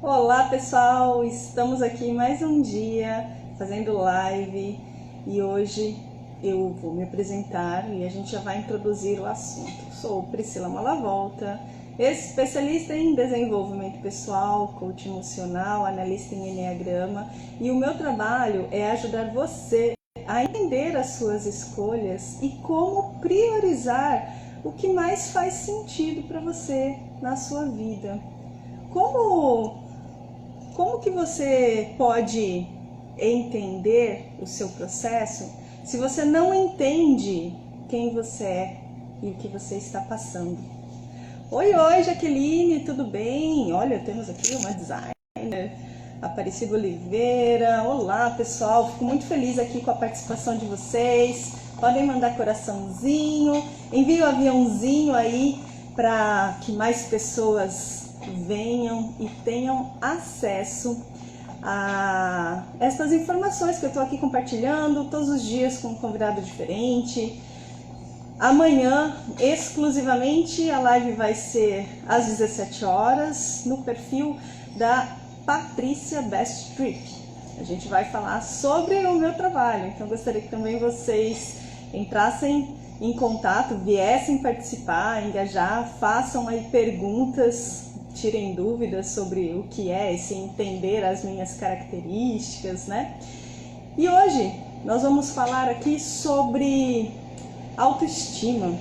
Olá pessoal, estamos aqui mais um dia fazendo live e hoje eu vou me apresentar e a gente já vai introduzir o assunto. Sou Priscila Malavolta, especialista em desenvolvimento pessoal, coach emocional, analista em Enneagrama, e o meu trabalho é ajudar você a entender as suas escolhas e como priorizar o que mais faz sentido para você na sua vida. Como que você pode entender o seu processo se você não entende quem você é e o que você está passando? Oi, Jaqueline, tudo bem? Olha, temos aqui uma designer, Aparecida Oliveira. Olá, pessoal, fico muito feliz aqui com a participação de vocês. Podem mandar coraçãozinho, envie o aviãozinho aí para que mais pessoas venham e tenham acesso a essas informações que eu estou aqui compartilhando todos os dias com um convidado diferente. Amanhã, exclusivamente, a live vai ser às 17 horas no perfil da Patrícia Best Trip. A gente vai falar sobre o meu trabalho, então gostaria que também vocês entrassem em contato, viessem participar, engajar, façam aí perguntas, tirem dúvidas sobre o que é esse entender as minhas características, né? E hoje nós vamos falar aqui sobre autoestima.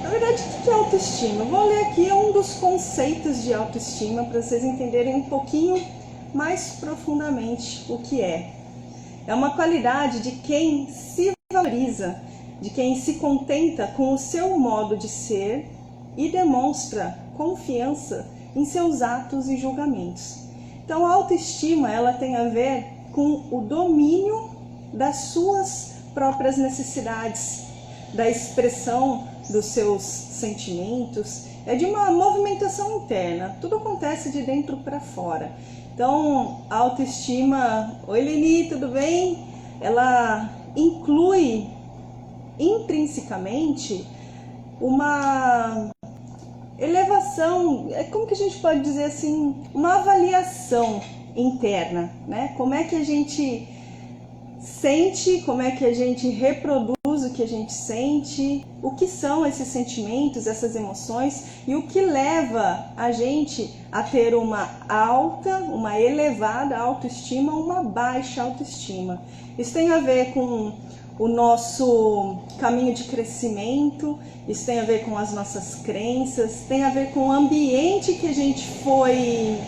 Na verdade, o que é autoestima? Eu vou ler aqui um dos conceitos de autoestima para vocês entenderem um pouquinho mais profundamente o que é. É uma qualidade de quem se valoriza, de quem se contenta com o seu modo de ser e demonstra confiança em seus atos e julgamentos. Então, a autoestima, ela tem a ver com o domínio das suas próprias necessidades, da expressão dos seus sentimentos, é de uma movimentação interna, tudo acontece de dentro para fora. Então, a autoestima, oi Leni, tudo bem? Ela inclui intrinsecamente uma elevação, como que a gente pode dizer assim, uma avaliação interna, né? Como é que a gente sente, como é que a gente reproduz o que a gente sente, o que são esses sentimentos, essas emoções e o que leva a gente a ter uma alta, uma elevada autoestima, uma baixa autoestima. Isso tem a ver com o nosso caminho de crescimento, isso tem a ver com as nossas crenças, tem a ver com o ambiente que a gente foi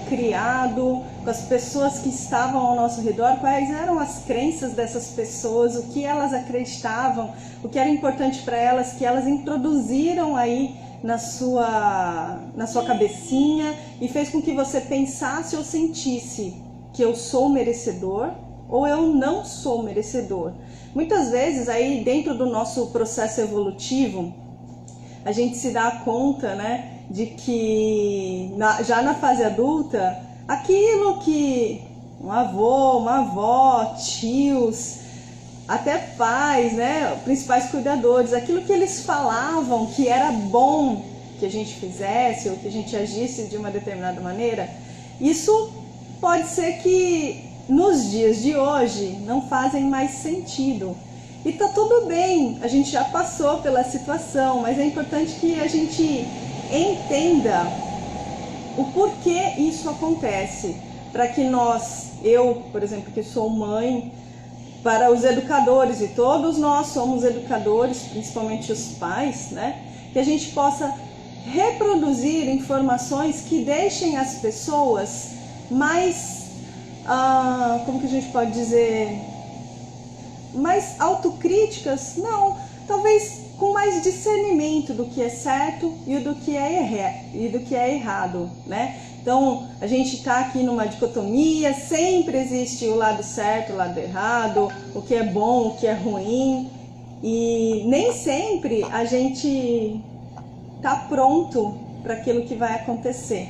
criado, com as pessoas que estavam ao nosso redor, quais eram as crenças dessas pessoas, o que elas acreditavam, o que era importante para elas, que elas introduziram aí na sua cabecinha e fez com que você pensasse ou sentisse que eu sou merecedor ou eu não sou merecedor. Muitas vezes aí dentro do nosso processo evolutivo, a gente se dá conta, né, de que já na fase adulta, aquilo que um avô, uma avó, tios, até pais, né, principais cuidadores, aquilo que eles falavam que era bom que a gente fizesse ou que a gente agisse de uma determinada maneira, isso pode ser que nos dias de hoje não fazem mais sentido. E tá tudo bem, a gente já passou pela situação, mas é importante que a gente entenda o porquê isso acontece, para que eu, por exemplo, que sou mãe, para os educadores, e todos nós somos educadores, principalmente os pais, né? Que a gente possa reproduzir informações que deixem as pessoas mais, como que a gente pode dizer, mais autocríticas? Não, talvez com mais discernimento do que é certo e do que é errado, né? Então, a gente está aqui numa dicotomia, sempre existe o lado certo, o lado errado, o que é bom, o que é ruim, e nem sempre a gente está pronto para aquilo que vai acontecer.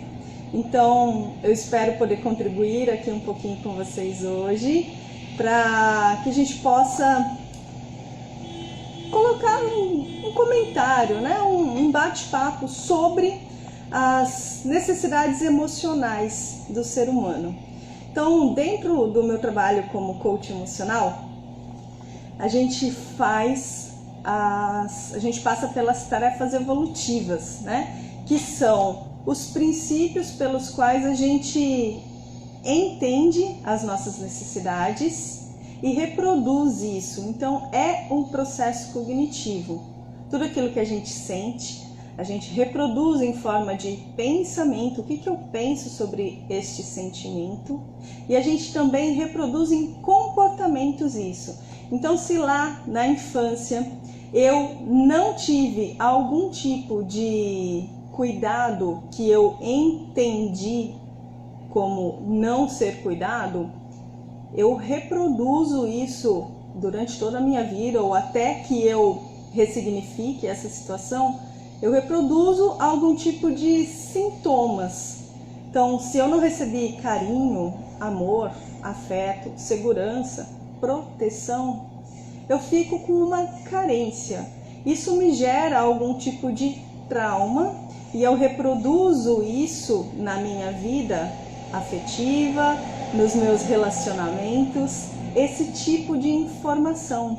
Então, eu espero poder contribuir aqui um pouquinho com vocês hoje, para que a gente possa colocar um comentário, né? Um bate-papo sobre as necessidades emocionais do ser humano. Então, dentro do meu trabalho como coach emocional, a gente passa pelas tarefas evolutivas, né? Que são os princípios pelos quais a gente entende as nossas necessidades e reproduz isso. Então, é um processo cognitivo. Tudo aquilo que a gente sente, a gente reproduz em forma de pensamento, o que eu penso sobre este sentimento, e a gente também reproduz em comportamentos isso. Então, se lá na infância eu não tive algum tipo de cuidado que eu entendi como não ser cuidado, eu reproduzo isso durante toda a minha vida, ou até que eu ressignifique essa situação, eu reproduzo algum tipo de sintomas. Então, se eu não recebi carinho, amor, afeto, segurança, proteção, eu fico com uma carência. Isso me gera algum tipo de trauma e eu reproduzo isso na minha vida afetiva, nos meus relacionamentos, esse tipo de informação.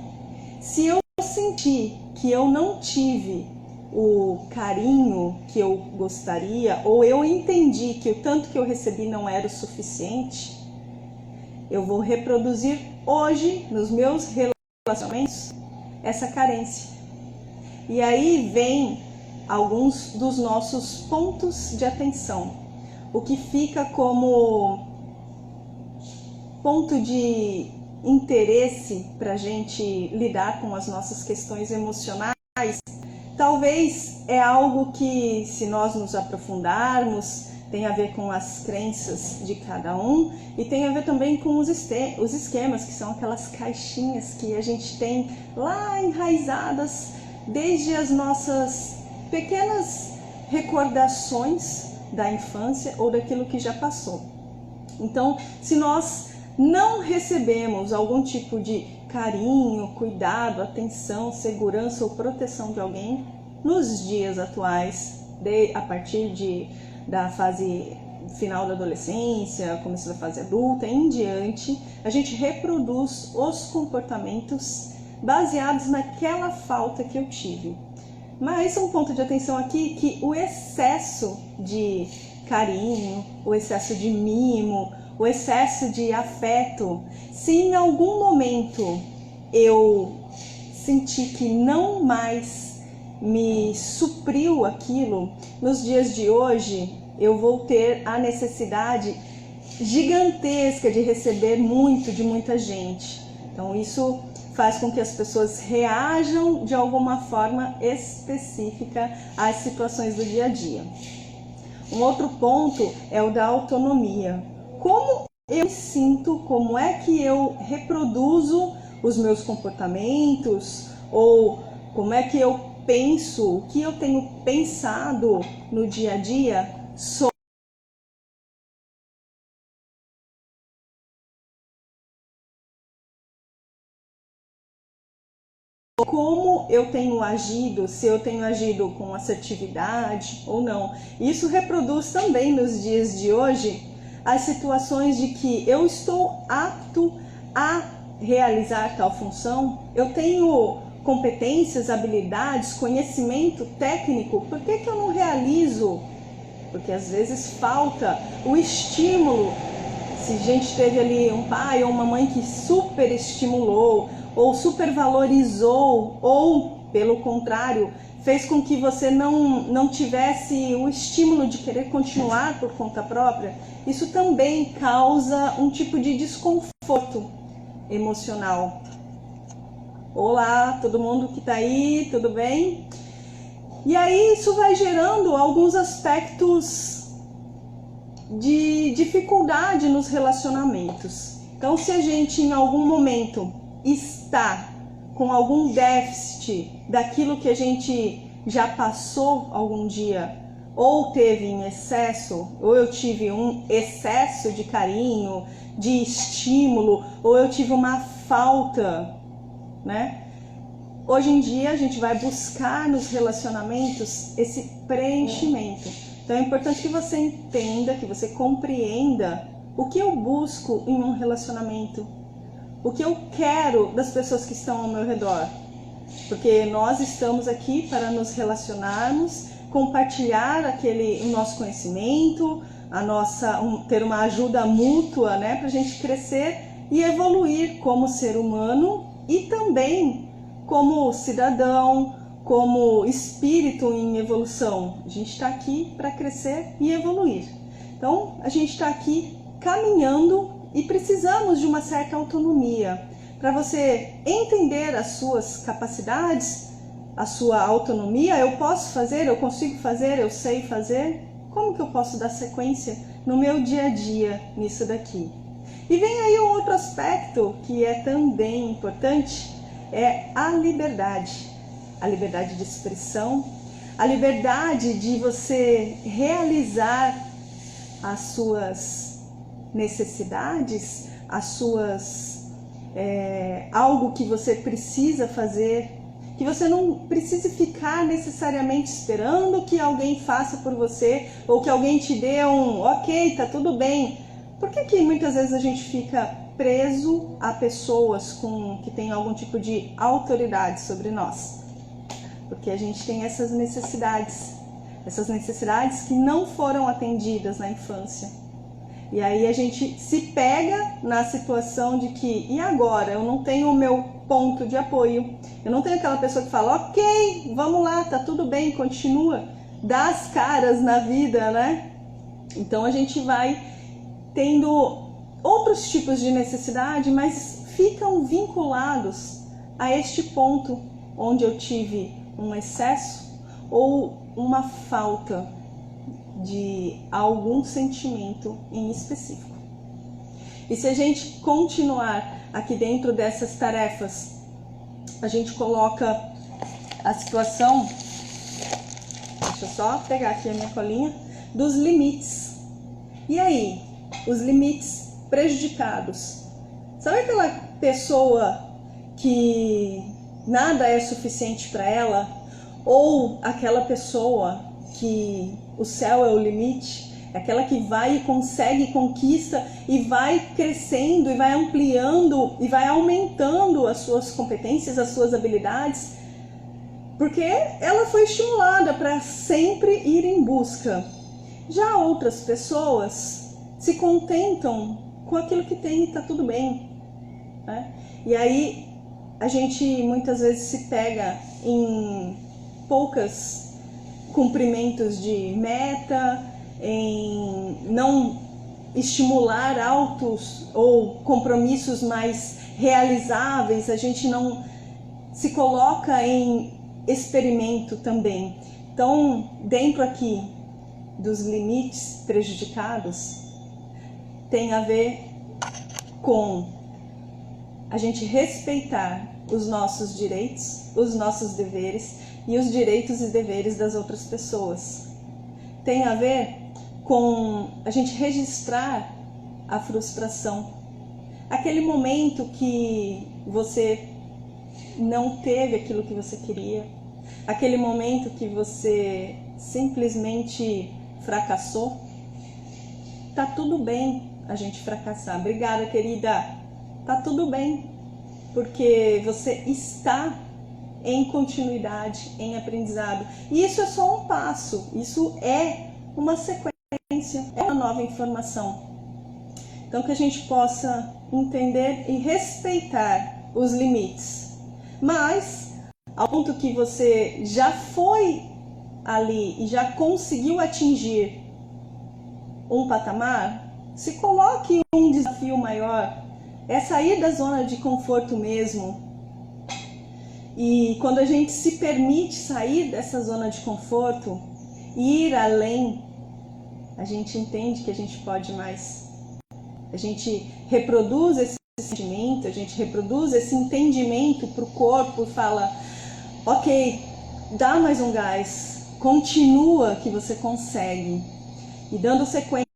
Se eu sentir que eu não tive o carinho que eu gostaria, ou eu entendi que o tanto que eu recebi não era o suficiente, eu vou reproduzir hoje nos meus relacionamentos essa carência. E aí vem alguns dos nossos pontos de atenção. O que fica como ponto de interesse para a gente lidar com as nossas questões emocionais, talvez é algo que, se nós nos aprofundarmos, tem a ver com as crenças de cada um e tem a ver também com os esquemas, que são aquelas caixinhas que a gente tem lá enraizadas desde as nossas pequenas recordações da infância ou daquilo que já passou. Então, se nós não recebemos algum tipo de carinho, cuidado, atenção, segurança ou proteção de alguém nos dias atuais, a partir da fase final da adolescência, começo da fase adulta em diante, a gente reproduz os comportamentos baseados naquela falta que eu tive. Mas um ponto de atenção aqui que o excesso de carinho, o excesso de mimo, o excesso de afeto, se em algum momento eu senti que não mais me supriu aquilo, nos dias de hoje eu vou ter a necessidade gigantesca de receber muito de muita gente. Então isso faz com que as pessoas reajam de alguma forma específica às situações do dia a dia. Um outro ponto é o da autonomia. Como eu me sinto, como é que eu reproduzo os meus comportamentos, ou como é que eu penso, o que eu tenho pensado no dia a dia sobre como eu tenho agido, se eu tenho agido com assertividade ou não. Isso reproduz também nos dias de hoje as situações de que eu estou apto a realizar tal função, eu tenho competências, habilidades, conhecimento técnico, por que eu não realizo? Porque às vezes falta o estímulo. Se a gente teve ali um pai ou uma mãe que super estimulou, ou supervalorizou, ou pelo contrário, fez com que você não tivesse o estímulo de querer continuar por conta própria, isso também causa um tipo de desconforto emocional. Olá, todo mundo que está aí, tudo bem? E aí isso vai gerando alguns aspectos de dificuldade nos relacionamentos. Então, se a gente em algum momento está com algum déficit daquilo que a gente já passou algum dia, ou teve em excesso, ou eu tive um excesso de carinho, de estímulo, ou eu tive uma falta, né? Hoje em dia a gente vai buscar nos relacionamentos esse preenchimento. Então é importante que você entenda, que você compreenda o que eu busco em um relacionamento, o que eu quero das pessoas que estão ao meu redor. Porque nós estamos aqui para nos relacionarmos, compartilhar o nosso conhecimento, ter uma ajuda mútua, né, para a gente crescer e evoluir como ser humano e também como cidadão, como espírito em evolução. A gente está aqui para crescer e evoluir. Então, a gente está aqui caminhando e precisamos de uma certa autonomia para você entender as suas capacidades, a sua autonomia. Eu posso fazer, eu consigo fazer, eu sei fazer. Como que eu posso dar sequência no meu dia a dia nisso daqui? E vem aí um outro aspecto que é também importante, é a liberdade. A liberdade de expressão, a liberdade de você realizar as suas necessidades, algo que você precisa fazer, que você não precise ficar necessariamente esperando que alguém faça por você ou que alguém te dê ok, tá tudo bem. Por que muitas vezes a gente fica preso a pessoas que têm algum tipo de autoridade sobre nós? Porque a gente tem essas necessidades que não foram atendidas na infância. E aí a gente se pega na situação de que, e agora? Eu não tenho o meu ponto de apoio. Eu não tenho aquela pessoa que fala, ok, vamos lá, tá tudo bem, continua. Dá as caras na vida, né? Então a gente vai tendo outros tipos de necessidade, mas ficam vinculados a este ponto onde eu tive um excesso ou uma falta de algum sentimento em específico. E se a gente continuar aqui dentro dessas tarefas, a gente coloca a situação, deixa eu só pegar aqui a minha colinha, dos limites. E aí, os limites prejudicados. Sabe aquela pessoa que nada é suficiente para ela? Ou aquela pessoa que o céu é o limite? Aquela que vai e consegue, conquista e vai crescendo e vai ampliando e vai aumentando as suas competências, as suas habilidades, porque ela foi estimulada para sempre ir em busca. Já outras pessoas se contentam com aquilo que tem e está tudo bem, né? E aí a gente muitas vezes se pega em poucos cumprimentos de meta, em não estimular altos ou compromissos mais realizáveis, a gente não se coloca em experimento também. Então, dentro aqui dos limites prejudicados, tem a ver com a gente respeitar os nossos direitos, os nossos deveres e os direitos e deveres das outras pessoas. Tem a ver com a gente registrar a frustração. Aquele momento que você não teve aquilo que você queria, aquele momento que você simplesmente fracassou. Tá tudo bem a gente fracassar. Obrigada, querida. Tá tudo bem, porque você está em continuidade, em aprendizado. E isso é só um passo, isso é uma sequência, é uma nova informação. Então que a gente possa entender e respeitar os limites. Mas, ao ponto que você já foi ali e já conseguiu atingir um patamar, se coloque um desafio maior, é sair da zona de conforto mesmo. E quando a gente se permite sair dessa zona de conforto e ir além, a gente entende que a gente pode mais. A gente reproduz esse sentimento, a gente reproduz esse entendimento para o corpo e fala, ok, dá mais um gás, continua que você consegue. E dando sequência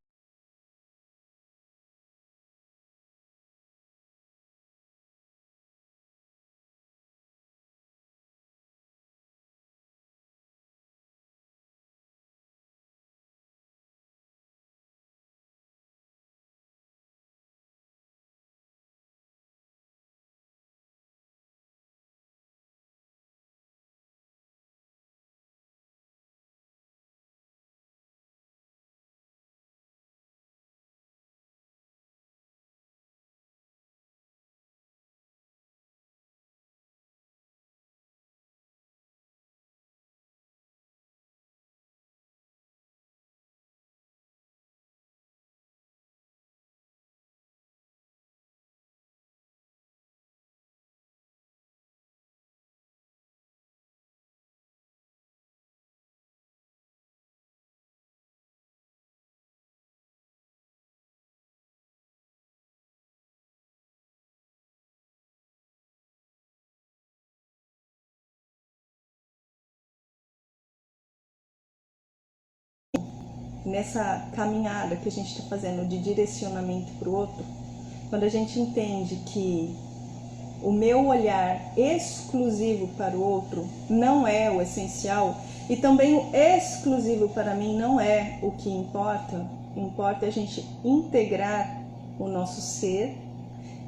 nessa caminhada que a gente está fazendo de direcionamento para o outro, quando a gente entende que o meu olhar exclusivo para o outro não é o essencial e também o exclusivo para mim não é o que importa, importa a gente integrar o nosso ser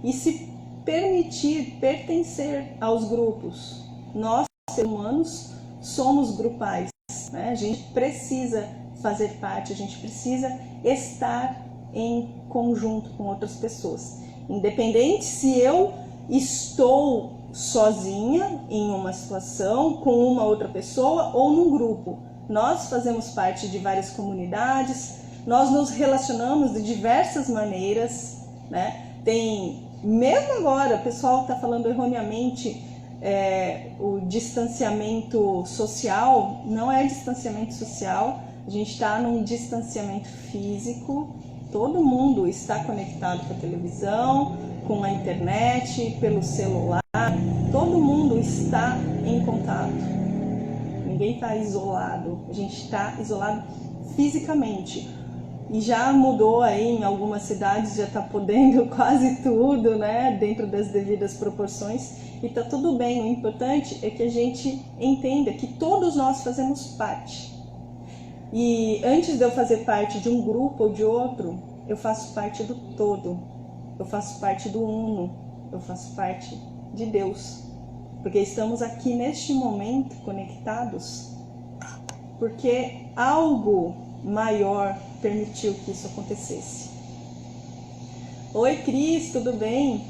e se permitir pertencer aos grupos. Nós, seres humanos, somos grupais, né? A gente precisa fazer parte, a gente precisa estar em conjunto com outras pessoas. Independente se eu estou sozinha em uma situação, com uma outra pessoa ou num grupo. Nós fazemos parte de várias comunidades, nós nos relacionamos de diversas maneiras, né? Mesmo agora, o pessoal está falando erroneamente o distanciamento social, não é distanciamento social, a gente está num distanciamento físico, todo mundo está conectado com a televisão, com a internet, pelo celular, todo mundo está em contato, ninguém está isolado, a gente está isolado fisicamente. E já mudou aí em algumas cidades, já está podendo quase tudo, né, dentro das devidas proporções, e está tudo bem. O importante é que a gente entenda que todos nós fazemos parte. E antes de eu fazer parte de um grupo ou de outro, eu faço parte do todo, eu faço parte do uno, eu faço parte de Deus. Porque estamos aqui neste momento conectados, porque algo maior permitiu que isso acontecesse. Oi Cris, tudo bem?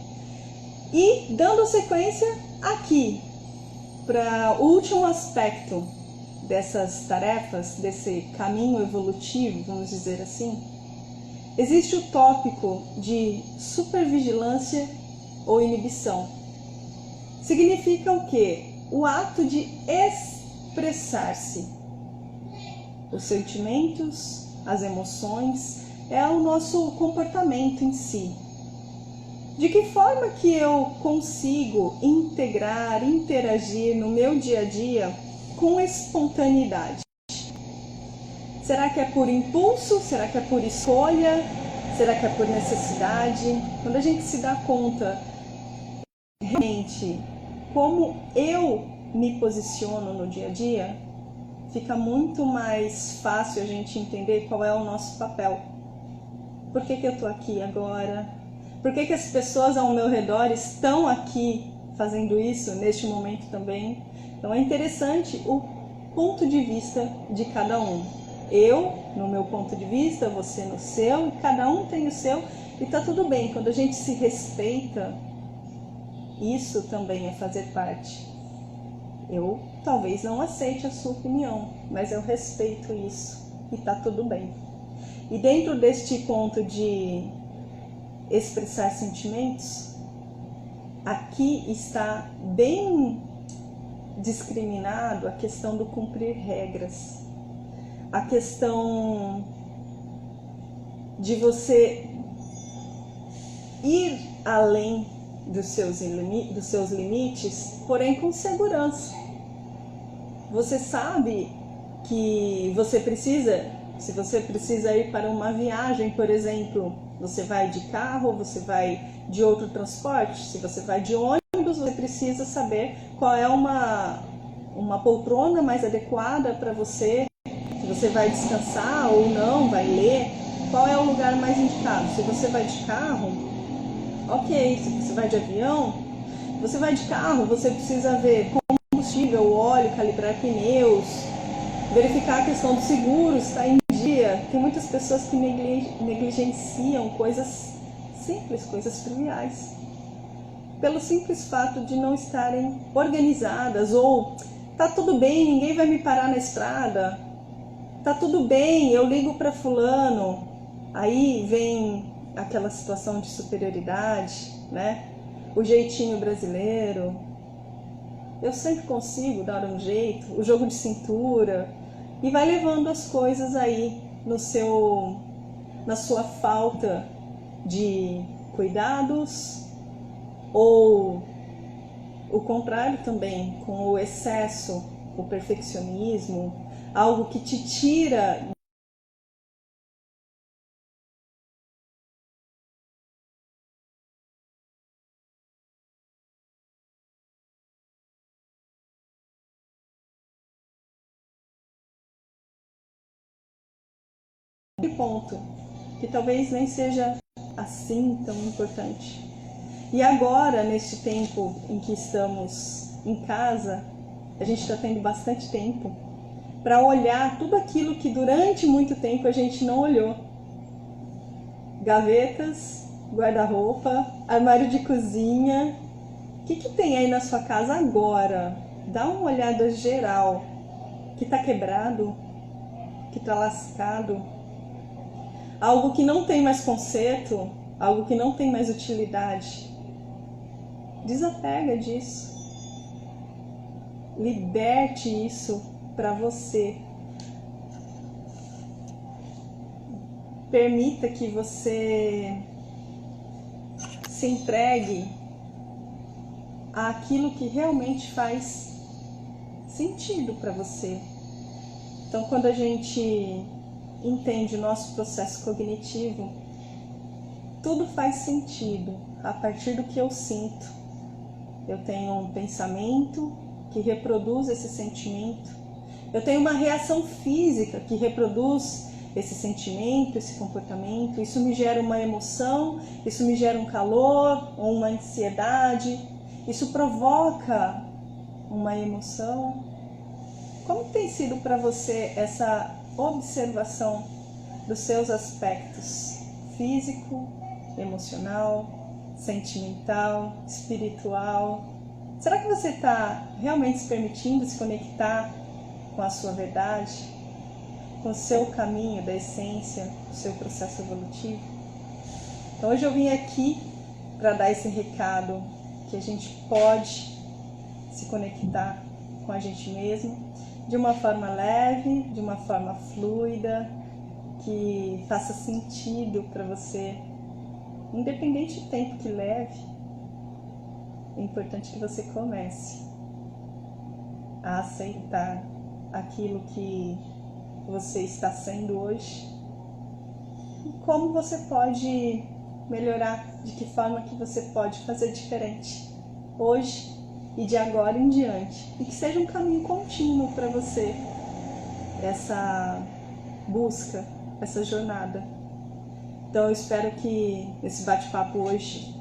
E dando sequência aqui para o último aspecto dessas tarefas, desse caminho evolutivo, vamos dizer assim, existe o tópico de supervigilância ou inibição. Significa o quê? O ato de expressar-se. Os sentimentos, as emoções, é o nosso comportamento em si. De que forma que eu consigo integrar, interagir no meu dia a dia com espontaneidade? Será que é por impulso? Será que é por escolha? Será que é por necessidade? Quando a gente se dá conta realmente como eu me posiciono no dia a dia, fica muito mais fácil a gente entender qual é o nosso papel. Por que eu estou aqui agora? Por que as pessoas ao meu redor estão aqui fazendo isso neste momento também? Então é interessante o ponto de vista de cada um. Eu, no meu ponto de vista, você no seu, e cada um tem o seu, e está tudo bem. Quando a gente se respeita, isso também é fazer parte. Eu talvez não aceite a sua opinião, mas eu respeito isso e tá tudo bem. E dentro deste ponto de expressar sentimentos, aqui está bem discriminado a questão do cumprir regras, a questão de você ir além dos seus limites, porém com segurança. Você sabe que você precisa, se você precisa ir para uma viagem, por exemplo, você vai de carro, você vai de outro transporte, se você vai de ônibus, você precisa saber qual é uma poltrona mais adequada para você, se você vai descansar ou não, vai ler, qual é o lugar mais indicado. Se você vai de carro, ok, se você vai de avião, você vai de carro, você precisa ver combustível, óleo, calibrar pneus, verificar a questão do seguro, se está em dia. Tem muitas pessoas que negligenciam coisas simples, coisas triviais, pelo simples fato de não estarem organizadas, ou tá tudo bem, ninguém vai me parar na estrada, tá tudo bem, eu ligo para fulano. Aí vem aquela situação de superioridade, né? O jeitinho brasileiro, eu sempre consigo dar um jeito, o jogo de cintura, e vai levando as coisas aí na sua falta de cuidados, ou o contrário também, com o excesso, o perfeccionismo, algo que te tira ponto, que talvez nem seja assim tão importante. E agora, neste tempo em que estamos em casa, a gente está tendo bastante tempo para olhar tudo aquilo que durante muito tempo a gente não olhou. Gavetas, guarda-roupa, armário de cozinha. O que tem aí na sua casa agora? Dá uma olhada geral. Que está quebrado? Que está lascado? Algo que não tem mais conserto? Algo que não tem mais utilidade? Desapega disso. Liberte isso para você. Permita que você se entregue àquilo que realmente faz sentido para você. Então, quando a gente entende o nosso processo cognitivo, tudo faz sentido a partir do que eu sinto. Eu tenho um pensamento que reproduz esse sentimento. Eu tenho uma reação física que reproduz esse sentimento, esse comportamento. Isso me gera uma emoção, isso me gera um calor ou uma ansiedade. Isso provoca uma emoção. Como tem sido para você essa observação dos seus aspectos físico, emocional, sentimental, espiritual? Será que você está realmente se permitindo se conectar com a sua verdade, com o seu caminho da essência, o seu processo evolutivo? Então hoje eu vim aqui para dar esse recado que a gente pode se conectar com a gente mesmo de uma forma leve, de uma forma fluida, que faça sentido para você, independente do tempo que leve. É importante que você comece a aceitar aquilo que você está sendo hoje e como você pode melhorar, de que forma que você pode fazer diferente hoje e de agora em diante, e que seja um caminho contínuo para você, essa busca, essa jornada. Então eu espero que esse bate-papo hoje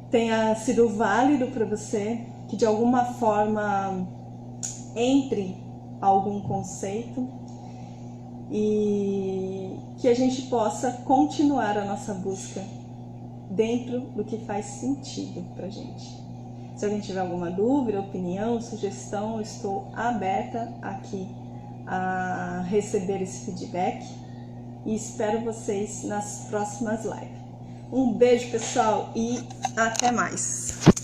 tenha sido válido para você, que de alguma forma entre algum conceito e que a gente possa continuar a nossa busca dentro do que faz sentido pra gente. Se alguém tiver alguma dúvida, opinião, sugestão, eu estou aberta aqui a receber esse feedback e espero vocês nas próximas lives. Um beijo, pessoal, e até mais!